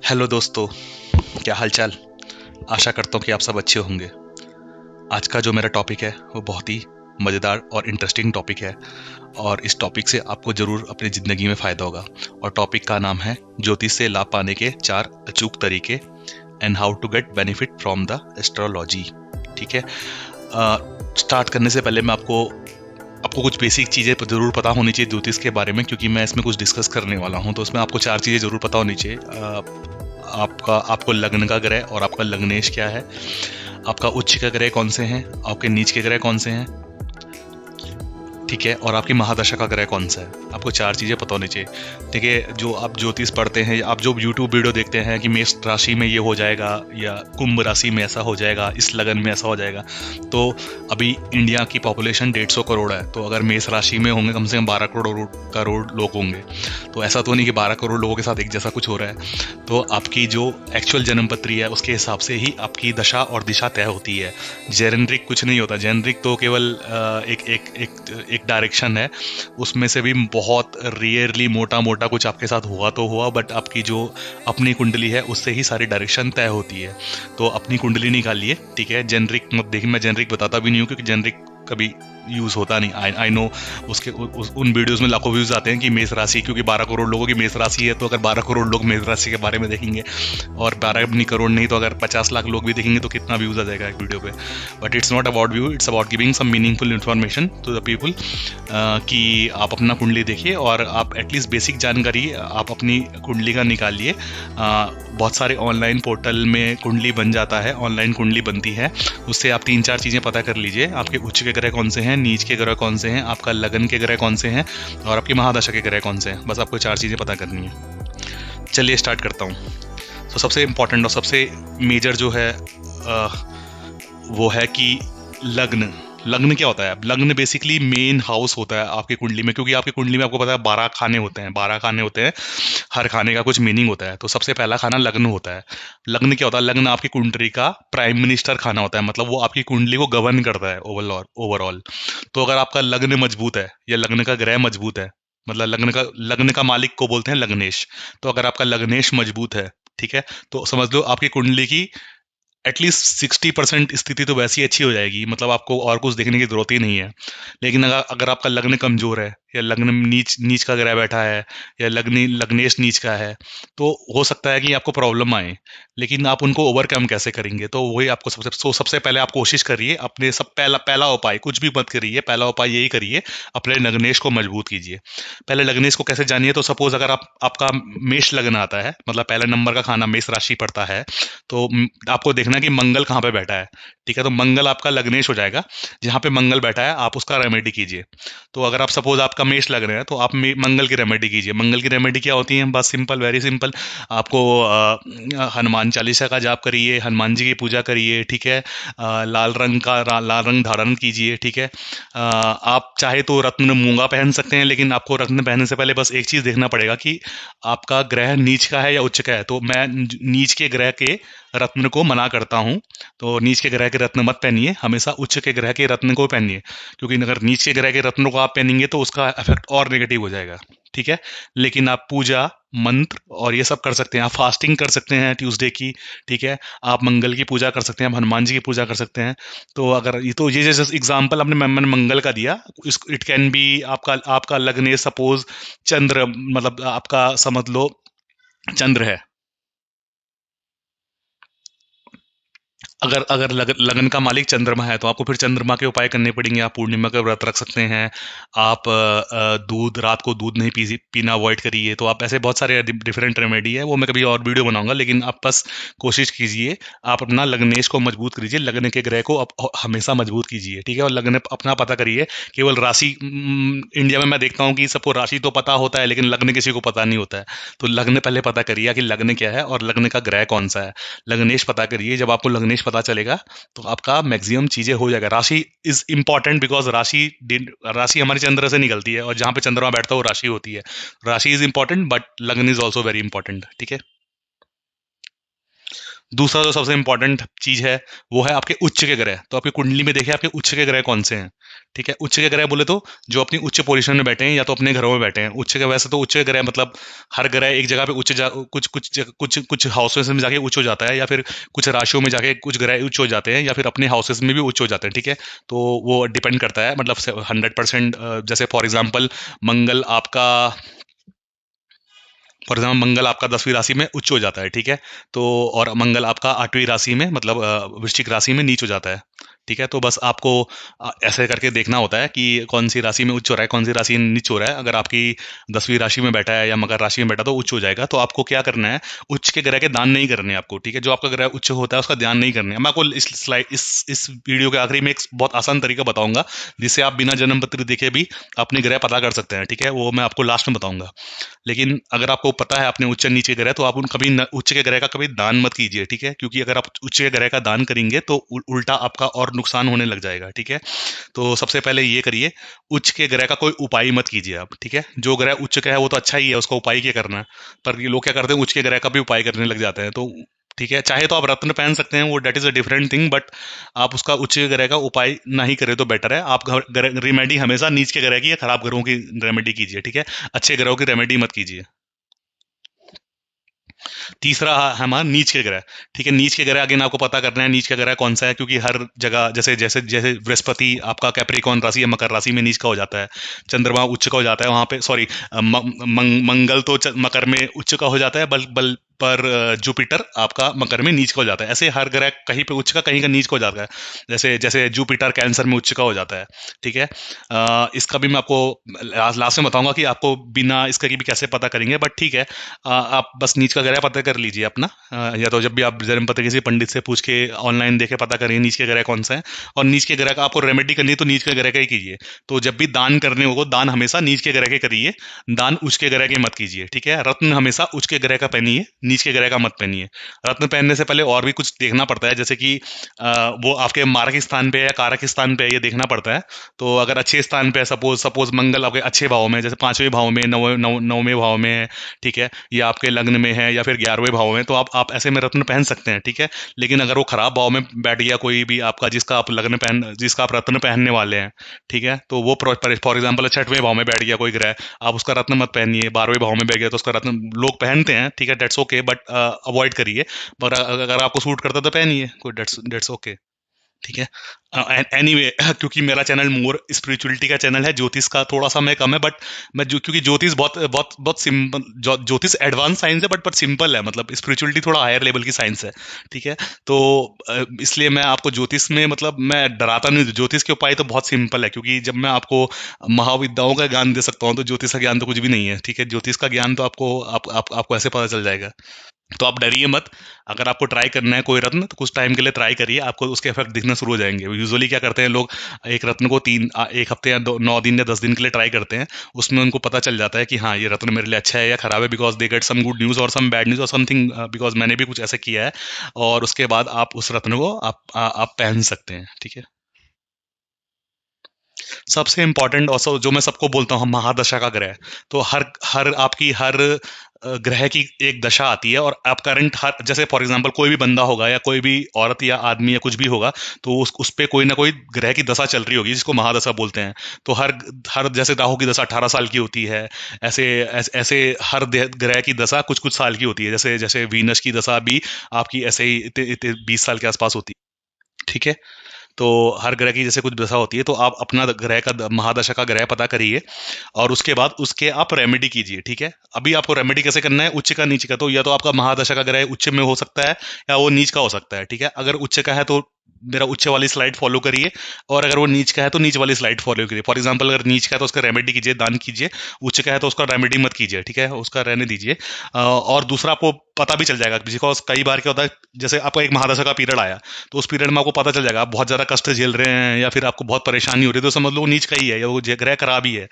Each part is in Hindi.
हेलो दोस्तों, क्या हालचाल। आशा करता हूँ कि आप सब अच्छे होंगे। आज का जो मेरा टॉपिक है वो बहुत ही मज़ेदार और इंटरेस्टिंग टॉपिक है और इस टॉपिक से आपको ज़रूर अपनी ज़िंदगी में फ़ायदा होगा। और टॉपिक का नाम है ज्योतिष से लाभ पाने के 4 अचूक तरीके and how to get benefit from the astrology. ठीक है। स्टार्ट करने से पहले मैं आपको कुछ बेसिक चीज़ें ज़रूर पता होनी चाहिए ज्योतिष के बारे में, क्योंकि मैं इसमें कुछ डिस्कस करने वाला हूँ। तो उसमें आपको 4 चीज़ें ज़रूर पता होनी चाहिए। आपको लग्न का ग्रह और आपका लग्नेश क्या है, आपका उच्च का ग्रह कौन से हैं, आपके नीच के ग्रह कौन से हैं, ठीक है, और आपकी महादशा का ग्रह कौन सा है। आपको 4 चीज़ें पता होनी चाहिए। ठीक है। जो आप ज्योतिष पढ़ते हैं, आप जो यूट्यूब वीडियो देखते हैं कि मेष राशि में ये हो जाएगा या कुंभ राशि में ऐसा हो जाएगा, इस लगन में ऐसा हो जाएगा, तो अभी इंडिया की पॉपुलेशन 150 करोड़ है। तो अगर मेष राशि में होंगे कम से कम 12 करोड़ लोग होंगे। तो ऐसा तो नहीं कि 12 करोड़ लोगों के साथ एक जैसा कुछ हो रहा है। तो आपकी जो एक्चुअल जन्मपत्री है उसके हिसाब से ही आपकी दशा और दिशा तय होती है। जेनरिक कुछ नहीं होता। जेनरिक तो केवल एक डायरेक्शन है, उसमें से भी बहुत रेयरली मोटा मोटा कुछ आपके साथ हुआ तो हुआ, बट आपकी जो अपनी कुंडली है उससे ही सारी डायरेक्शन तय होती है। तो अपनी कुंडली निकालिए। ठीक है। जेनरिक मत देखिए, मैं जेनरिक बताता भी नहीं हूँ क्योंकि जेनरिक कभी यूज़ होता नहीं। आई नो उसके उन वीडियोस में लाखों व्यूज़ आते हैं कि मेष राशि, क्योंकि 12 करोड़ लोगों की मेष राशि है, तो अगर 12 करोड़ लोग मेष राशि के बारे में देखेंगे और 12 नहीं करोड़ नहीं तो अगर 50 लाख लोग भी देखेंगे तो कितना व्यूज़ आ जाएगा एक वीडियो पे। But it's not about view, it's about giving some meaningful information to the people कि आप अपना कुंडली देखिए और आप एटलीस्ट बेसिक जानकारी आप अपनी कुंडली का निकालिए। बहुत सारे ऑनलाइन पोर्टल में कुंडली बन जाता है, ऑनलाइन कुंडली बनती है। उससे आप 3-4 चीज़ें पता कर लीजिए। आपके उच्च के ग्रह कौन से हैं, नीच के ग्रह कौन से हैं, आपका लगन के ग्रह कौन से हैं और आपकी महादशा के ग्रह कौन से हैं। बस आपको 4 चीज़ें पता करनी है। चलिए स्टार्ट करता हूँ। तो सबसे इम्पॉर्टेंट और सबसे मेजर जो है वो है कि लग्न। लग्न क्या होता है? लग्न बेसिकली मेन हाउस होता है आपकी कुंडली में, क्योंकि आपकी कुंडली में आपको पता है 12 खाने होते हैं। 12 खाने होते हैं, हर खाने का कुछ मीनिंग होता है। तो सबसे पहला खाना लग्न होता है। लग्न क्या होता है? लग्न आपकी कुंडली का प्राइम मिनिस्टर खाना होता है, मतलब वो आपकी कुंडली को गवर्न करता है ओवरऑल। तो अगर आपका लग्न मजबूत है या लग्न का ग्रह मजबूत है, मतलब लग्न का मालिक को बोलते हैं लग्नेश। तो अगर आपका लग्नेश मजबूत है, ठीक है, तो समझ लो आपकी कुंडली की एटलीस्ट 60% स्थिति तो वैसी अच्छी हो जाएगी, मतलब आपको और कुछ देखने की जरूरत ही नहीं है। लेकिन अगर अगर आपका लग्न कमजोर है या लग्न में नीच नीच का ग्रह बैठा है या लग्नेश नीच का है, तो हो सकता है कि आपको प्रॉब्लम आए। लेकिन आप उनको ओवरकम कैसे करेंगे? तो वही आपको सबसे पहले आप कोशिश करिए अपने सब पहला पहला उपाय, कुछ भी मत करिए, पहला उपाय यही करिए, अपने लग्नेश को मजबूत कीजिए। पहले लग्नेश को कैसे जानिए? तो सपोज अगर आपका मेष लग्न आता है, मतलब पहले नंबर का खाना मेष राशि पड़ता है, तो आपको देखना है कि मंगल कहाँ पे बैठा है। ठीक है। तो मंगल आपका लग्नेश हो जाएगा। जहाँ पे मंगल बैठा है आप उसका रेमेडी कीजिए। तो अगर आप सपोज आपका मेष लग रहे हैं तो आप मंगल की रेमेडी कीजिए। मंगल की रेमेडी क्या होती है? बस सिंपल, वेरी सिंपल। आपको हनुमान चालीसा का जाप करिए, हनुमान जी की पूजा करिए। ठीक है। लाल रंग धारण कीजिए। ठीक है। आप चाहे तो रत्न मूंगा पहन सकते हैं, लेकिन आपको रत्न पहनने से पहले बस एक चीज़ देखना पड़ेगा कि आपका ग्रह नीच का है या उच्च का है। तो मैं नीच के ग्रह के रत्न को मना करता हूँ। तो नीच के ग्रह के रत्न मत पहनिए, हमेशा उच्च के ग्रह के रत्न को पहनिए, क्योंकि अगर नीच के ग्रह के रत्नों को आप पहनेंगे तो उसका इफेक्ट और नेगेटिव हो जाएगा। ठीक है। लेकिन आप पूजा मंत्र और ये सब कर सकते हैं। आप फास्टिंग कर सकते हैं ट्यूसडे की। ठीक है। आप मंगल की पूजा कर सकते हैं, आप हनुमान जी की पूजा कर सकते हैं। तो अगर ये जैसे एग्जाम्पल आपने मैंने मंगल का दिया, इट कैन बी आपका आपका लग्न सपोज चंद्र, मतलब आपका समझ लो चंद्र है। अगर अगर लगन का मालिक चंद्रमा है तो आपको फिर चंद्रमा के उपाय करने पड़ेंगे। आप पूर्णिमा का व्रत रख सकते हैं। आप दूध, रात को दूध नहीं पीना अवॉइड करिए। तो आप ऐसे बहुत सारे डिफरेंट रेमेडी है, वो मैं कभी और वीडियो बनाऊंगा। लेकिन आप बस कोशिश कीजिए, आप अपना लग्नेश को मजबूत कीजिए, लग्न के ग्रह को आप हमेशा मजबूत कीजिए। ठीक है। और लग्न अपना पता करिए। केवल राशि, इंडिया में मैं देखता हूँ कि सबको राशि तो पता होता है लेकिन लग्न किसी को पता नहीं होता है। तो लग्न पहले पता करिए कि लग्न क्या है और लग्न का ग्रह कौन सा है। लग्नेश पता करिए। जब आपको लग्नेश पता चलेगा तो आपका मैक्सिमम चीजें हो जाएगा। राशि इज इंपॉर्टेंट बिकॉज राशि हमारे चंद्र से निकलती है और जहां पे चंद्रमा बैठता है वो राशि होती है। राशि इज इंपॉर्टेंट बट लग्न इज ऑल्सो वेरी इंपॉर्टेंट। ठीक है। दूसरा जो सबसे इंपॉर्टेंट चीज है वो है आपके उच्च के ग्रह। तो आपकी कुंडली में देखिए आपके उच्च के ग्रह कौन से हैं। ठीक है, उच्च के ग्रह बोले तो जो अपनी उच्च पोजीशन में बैठे हैं या तो अपने घरों में बैठे हैं। उच्च के, वैसे तो उच्च के ग्रह मतलब हर ग्रह एक जगह पे कुछ कुछ कुछ हाउसेस में जाके उच्च हो जाता है, या फिर कुछ राशियों में जाके कुछ ग्रह उच्च हो जाते हैं, या फिर अपने हाउसेस में भी उच्च हो जाते हैं। ठीक है, तो वो डिपेंड करता है, मतलब 100%। जैसे फॉर एग्जाम्पल मंगल आपका फॉर एग्जाम्पल मंगल आपका 10वीं राशि में उच्च हो जाता है। ठीक है, तो और मंगल आपका 8वीं राशि में, मतलब वृश्चिक राशि में नीच हो जाता है। ठीक है, तो बस आपको ऐसे करके देखना होता है कि कौन सी राशि में उच्च हो रहा है, कौन सी राशि में नीच हो रहा है। अगर आपकी 10वीं राशि में बैठा है या मकर राशि में बैठा तो उच्च हो जाएगा। तो आपको क्या करना है, उच्च के ग्रह के दान नहीं करने हैं आपको। ठीक है, जो आपका ग्रह उच्च होता है उसका ध्यान नहीं करने है। मैं आपको इस स्लाइड इस वीडियो के आखिरी में एक बहुत आसान तरीका बताऊंगा, जिससे आप बिना जन्म पत्र देखे भी अपने ग्रह पता कर सकते हैं। ठीक है, वो मैं आपको लास्ट में बताऊंगा। लेकिन अगर आपको पता है अपने उच्च नीचे ग्रह, तो आप उन कभी उच्च के ग्रह का कभी दान मत कीजिए। ठीक है, क्योंकि अगर आप उच्च के ग्रह का दान करेंगे तो उल्टा आपका और नुकसान होने लग जाएगा। ठीक है, तो सबसे पहले ये करिए, उच्च के ग्रह का कोई उपाय मत कीजिए आप। ठीक है, जो ग्रह उच्च का है वो तो अच्छा ही है, उसका उपाय क्या करना है। पर ये लोग क्या करते हैं, उच्च के ग्रह का भी उपाय करने लग जाते हैं। तो ठीक है, चाहे तो आप रत्न पहन सकते हैं, वो date is a different thing, but आप उसका उच्च ग्रह का उपाय ना ही करें तो बेटर है। आप रेमेडी हमेशा नीच के ग्रह की या खराब ग्रहों की रेमेडी कीजिए। ठीक है, अच्छे ग्रहों की रेमेडी मत कीजिए। तीसरा है हमारा नीच के ग्रह। ठीक है, नीच के ग्रह अगेन आपको पता करना है नीच का ग्रह कौन सा है, क्योंकि हर जगह जैसे जैसे जैसे बृहस्पति आपका कैप्रिकॉन राशि या मकर राशि में नीच का हो जाता है, चंद्रमा उच्च का हो जाता है वहां पे, सॉरी मंगल तो मकर में उच्च का हो जाता है, बल बल पर जुपिटर आपका मकर में नीच का हो जाता है। ऐसे हर ग्रह कहीं पे उच्च का कहीं का नीच का हो जाता है। जैसे जैसे जुपिटर कैंसर में उच्च का हो जाता है। ठीक है, इसका भी मैं आपको लास्ट में बताऊंगा कि आपको बिना इसका की भी कैसे पता करेंगे, बट ठीक है। आप बस नीच का ग्रह पता कर लीजिए अपना, या तो जब भी आप जन्म पत्र किसी पंडित से पूछ के ऑनलाइन देखे पता करिए नीच के ग्रह कौन सा है। और नीच के ग्रह का आपको रेमेडी करनी है तो नीच के ग्रह का ही कीजिए। तो जब भी दान करने हो दान हमेशा नीच के ग्रह के करिए, दान उच्च के ग्रह के मत कीजिए। ठीक है, रत्न हमेशा उच्च के ग्रह का पहनिए, नीच के ग्रह का मत पहनिए। रत्न पहनने से पहले और भी कुछ देखना पड़ता है, जैसे कि वो आपके मारक स्थान पे है या कारक स्थान पे है, ये देखना पड़ता है। तो अगर अच्छे स्थान पे है, सपोज सपोज मंगल आपके अच्छे भाव में, जैसे 5वें भाव में, नौवें भाव में है। ठीक है, या आपके लग्न में है या फिर 11वें भाव में, तो आप ऐसे में रत्न पहन सकते हैं। ठीक है, लेकिन अगर वो खराब भाव में बैठ गया कोई भी आपका, जिसका आप रत्न पहनने वाले हैं, ठीक है, तो वो फॉर एग्जाम्पल 6वें भाव में बैठ गया कोई ग्रह, आप उसका रत्न मत पहनिए। 12वें भाव में बैठ गया तो उसका रत्न लोग पहनते हैं, ठीक है, डेट्स ओके, बट अवॉइड करिए। पर अगर आपको सूट करता है तो पहनिए, कोई डेट्स डेट्स ओके। ठीक है, एनीवे क्योंकि मेरा चैनल मोर स्पिरिचुअलिटी का चैनल है, ज्योतिष का थोड़ा सा मैं कम है, बट मैं जो क्योंकि ज्योतिष बहुत बहुत बहुत सिंपल, ज्योतिष एडवांस साइंस है, बट सिंपल है, मतलब स्पिरिचुअलिटी थोड़ा हायर लेवल की साइंस है। ठीक है, तो इसलिए मैं आपको ज्योतिष में, मतलब मैं डराता नहीं हूं। ज्योतिष के उपाय तो बहुत सिंपल है, क्योंकि जब मैं आपको महाविद्याओं का ज्ञान दे सकता हूँ तो ज्योतिष का ज्ञान तो कुछ भी नहीं है। ठीक है, ज्योतिष का ज्ञान तो आपको ऐसे पता चल जाएगा। तो आप डरिए मत। अगर आपको ट्राई करना है कोई रत्न, तो कुछ टाइम के लिए ट्राई करिए, आपको उसके इफेक्ट दिखना शुरू हो जाएंगे। यूजुअली क्या करते हैं लोग, एक रत्न को एक हफ्ते या 9 दिन या 10 दिन के लिए ट्राई करते हैं। उसमें उनको पता चल जाता है कि हाँ, ये रत्न मेरे लिए अच्छा है या खराब है, because they get some good news और सम बैड न्यूज़ और समथिंग, बिकॉज मैंने भी कुछ ऐसा किया है। और उसके बाद आप उस रत्न को आप पहन सकते हैं। ठीक है, सबसे इंपॉर्टेंट और जो मैं सबको बोलता हूँ, महादशा का ग्रह। तो हर हर आपकी हर ग्रह की एक दशा आती है, और आप करंट हर, जैसे फॉर एग्जांपल कोई भी बंदा होगा या कोई भी औरत या आदमी या कुछ भी होगा, तो उस पे कोई ना कोई ग्रह की दशा चल रही होगी, जिसको महादशा बोलते हैं। तो हर हर जैसे राहु की दशा 18 साल की होती है, ऐसे हर ग्रह की दशा कुछ कुछ साल की होती है। जैसे जैसे वीनस की दशा भी आपकी ऐसे ही 20 साल के आसपास होती है। ठीक है, तो हर ग्रह की जैसे कुछ दशा होती है, तो आप अपना ग्रह का महादशा का ग्रह पता करिए, और उसके बाद उसके आप रेमेडी कीजिए। ठीक है, अभी आपको रेमेडी कैसे करना है, उच्च का नीच का, तो या तो आपका महादशा का ग्रह उच्च में हो सकता है या वो नीच का हो सकता है। ठीक है, अगर उच्च का है तो मेरा उच्च वाली स्लाइड फॉलो करिए, और अगर वो नीच का है तो नीच वाली स्लाइड फॉलो करिए। फॉर एग्जाम्पल अगर नीच का है तो उसका रेमेडी कीजिए, दान कीजिए। उच्च का है तो उसका रेमेडी मत कीजिए। ठीक है, उसका रहने दीजिए। और दूसरा आपको पता भी चल जाएगा, बिकॉज कई बार क्या होता है, जैसे आपका एक महादशा का पीरियड आया, तो उस पीरियड में आपको पता चल जाएगा आप बहुत ज़्यादा कष्ट झेल रहे हैं या फिर आपको बहुत परेशानी हो रही है, तो समझ लो वो नीच का ही है या वो ग्रह खराब ही है।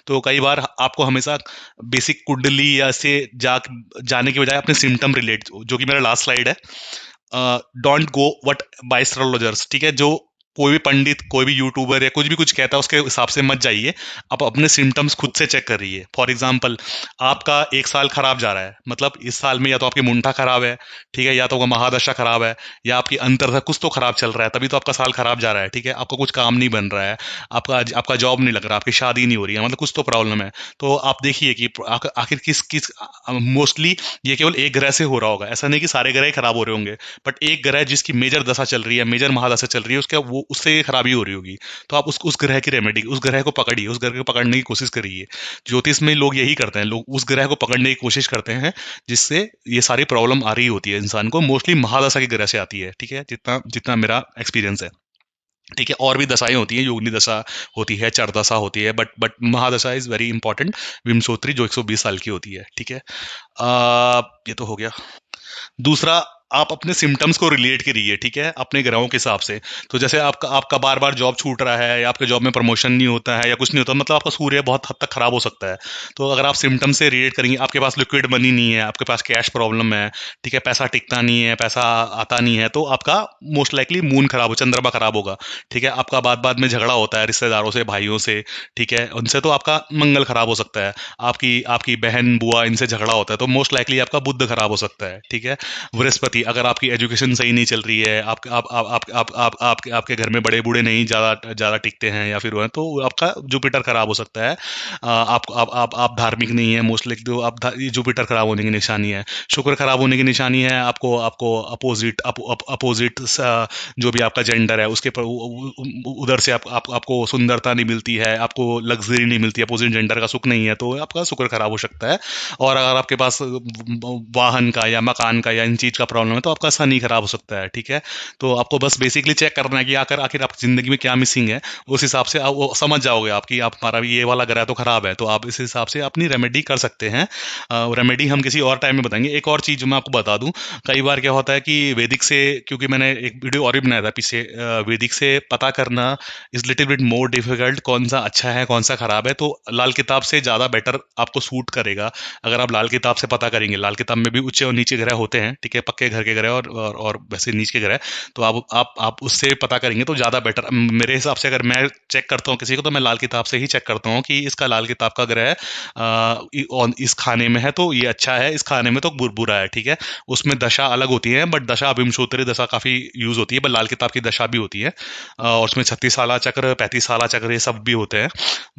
तो कई बार आपको हमेशा बेसिक कुंडली या ऐसे जाने की बजाय अपने सिम्टम रिलेट, जो कि मेरा लास्ट स्लाइड है, don't go what by astrologers. ठीक है, जो कोई भी पंडित, कोई भी यूट्यूबर या कुछ भी कुछ कहता है उसके हिसाब से मत जाइए। आप अपने सिम्टम्स खुद से चेक करिए। फॉर एग्जाम्पल, आपका एक साल खराब जा रहा है, मतलब इस साल में या तो आपकी मुंठा खराब है, ठीक है, या तो आपका महादशा खराब है, या आपकी अंतरदशा, कुछ तो खराब चल रहा है, तभी तो आपका साल खराब जा रहा है, ठीक है, आपका कुछ काम नहीं बन रहा है, आपका आपका जॉब नहीं लग रहा, आपकी शादी नहीं हो रही है, मतलब कुछ तो प्रॉब्लम है। तो आप देखिए कि आखिर किस किस, मोस्टली ये केवल एक ग्रह से हो रहा होगा, ऐसा नहीं कि सारे ग्रह ही खराब हो रहे होंगे, बट एक ग्रह जिसकी मेजर दशा चल रही है, मेजर महादशा चल रही है, उसका वो उससे खराबी हो रही होगी। तो आप उस ग्रह की रेमेडी, उस ग्रह को पकड़िए, उस ग्रह को पकड़ने की कोशिश करिए। ज्योतिष में लोग यही करते हैं, लोग उस ग्रह को पकड़ने की कोशिश करते हैं जिससे ये सारी प्रॉब्लम आ रही होती है इंसान को, मोस्टली महादशा के ग्रह से आती है, ठीक है, जितना जितना मेरा एक्सपीरियंस है, ठीक है। और भी दशाएं होती हैं, योगिनी दशा होती है, चर दशा होती है, बट महादशा इज वेरी इंपॉर्टेंट, विमसोत्री जो 120 साल की होती है, ठीक है। ये तो हो गया। दूसरा, आप अपने सिम्टम्स को रिलेट करिए, ठीक है, अपने ग्रहों के हिसाब से। तो जैसे आपका आपका बार बार जॉब छूट रहा है, या आपके जॉब में प्रमोशन नहीं होता है, या कुछ नहीं होता, मतलब आपका सूर्य बहुत हद तक खराब हो सकता है। तो अगर आप सिम्टम से रिलेट करेंगे, आपके पास लिक्विड मनी नहीं है, आपके पास कैश प्रॉब्लम है, ठीक है, पैसा टिकता नहीं है, पैसा आता नहीं है, तो आपका मोस्ट लाइकली मून खराब हो, चंद्रमा खराब होगा, ठीक है। आपका बाद बाद में झगड़ा होता है रिश्तेदारों से, भाइयों से, ठीक है, उनसे, तो आपका मंगल खराब हो सकता है। आपकी आपकी बहन बुआ इनसे झगड़ा होता है, तो मोस्ट लाइकली आपका बुध खराब हो सकता है, ठीक है। बृहस्पति, अगर आपकी एजुकेशन सही नहीं चल रही है, आपके घर में बड़े बूढ़े नहीं ज़्यादा ज़्यादा टिकते हैं, या फिर वो है, तो आपका जुपिटर खराब हो सकता है। आप धार्मिक नहीं है, मोस्टली तो ये जुपिटर खराब होने की निशानी है। शुक्र खराब होने की निशानी है, आपको आपको अपोजिट अपोजिट जो भी आपका जेंडर है उसके उधर से आपको सुंदरता नहीं मिलती है, आपको लग्जरी नहीं मिलती है, अपोजिट जेंडर का सुख नहीं है, तो आपका शुक्र खराब हो सकता है। और अगर आपके पास वाहन का या मकान का या इन चीज का प्रॉब्लम है, तो आपका शनि खराब हो सकता है, ठीक है। तो आपको बस बेसिकली चेक करना है कि आखिर आखिर आपकी जिंदगी में क्या मिसिंग है, उस हिसाब से आप वो समझ जाओगे आपकी, आप हमारा भी ये वाला ग्रह तो खराब है, तो आप इस हिसाब से अपनी रेमेडी कर सकते हैं। रेमेडी हम किसी और टाइम में बताएंगे। एक और चीज मैं आपको बता दूं, कई बार क्या होता है कि वैदिक से, क्योंकि मैंने एक वीडियो और भी बनाया था पीछे, वैदिक से पता करना is little bit more difficult, कौन सा अच्छा है कौन सा खराब है, तो लाल किताब से ज़्यादा बेटर आपको सूट करेगा। अगर आप लाल किताब से पता करेंगे, लाल किताब में भी ऊंचे और नीचे ग्रह होते हैं, ठीक है, पक्के घर के ग्रह और वैसे नीचे के ग्रह, तो आप उससे पता करेंगे तो ज़्यादा बेटर मेरे हिसाब से। अगर मैं चेक करता हूँ किसी को, तो मैं लाल किताब से ही चेक करता हूँ कि इसका लाल किताब का ग्रह इस खाने में है तो ये अच्छा है, इस खाने में तो बुरा है, ठीक है। उसमें दशा अलग होती है, बट दशा विंशोत्तरी दशा काफ़ी यूज़ होती है, बट लाल किताब की दशा भी होती है, और उसमें 36 साला चक्र, 35 साला चक्र, ये सब भी होते हैं।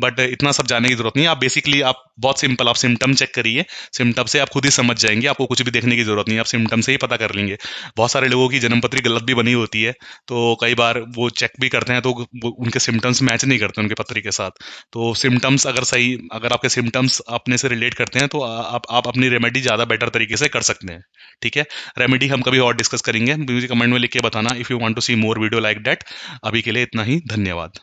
बट इतना सब जानने की जरूरत नहीं है, आप बेसिकली आप बहुत सिंपल, आप सिम्टम चेक करिए, सिम्टम से आप खुद ही समझ जाएंगे, आपको कुछ भी देखने की जरूरत नहीं है, आप सिम्टम से ही पता कर लेंगे। बहुत सारे लोगों की जन्मपत्री गलत भी बनी होती है, तो कई बार वो चेक भी करते हैं, तो उनके सिम्टम्स मैच नहीं करते उनके पत्री के साथ। तो सिम्टम्स अगर सही, अगर आपके सिम्टम्स अपने से रिलेट करते हैं, तो आप अपनी रेमेडी ज़्यादा बेटर तरीके से कर सकते हैं, ठीक है। रेमेडी हम कभी और डिस्कस करेंगे, मुझे कमेंट में लिख के बताना if you want to see more video like that. अभी के लिए इतना ही, धन्यवाद।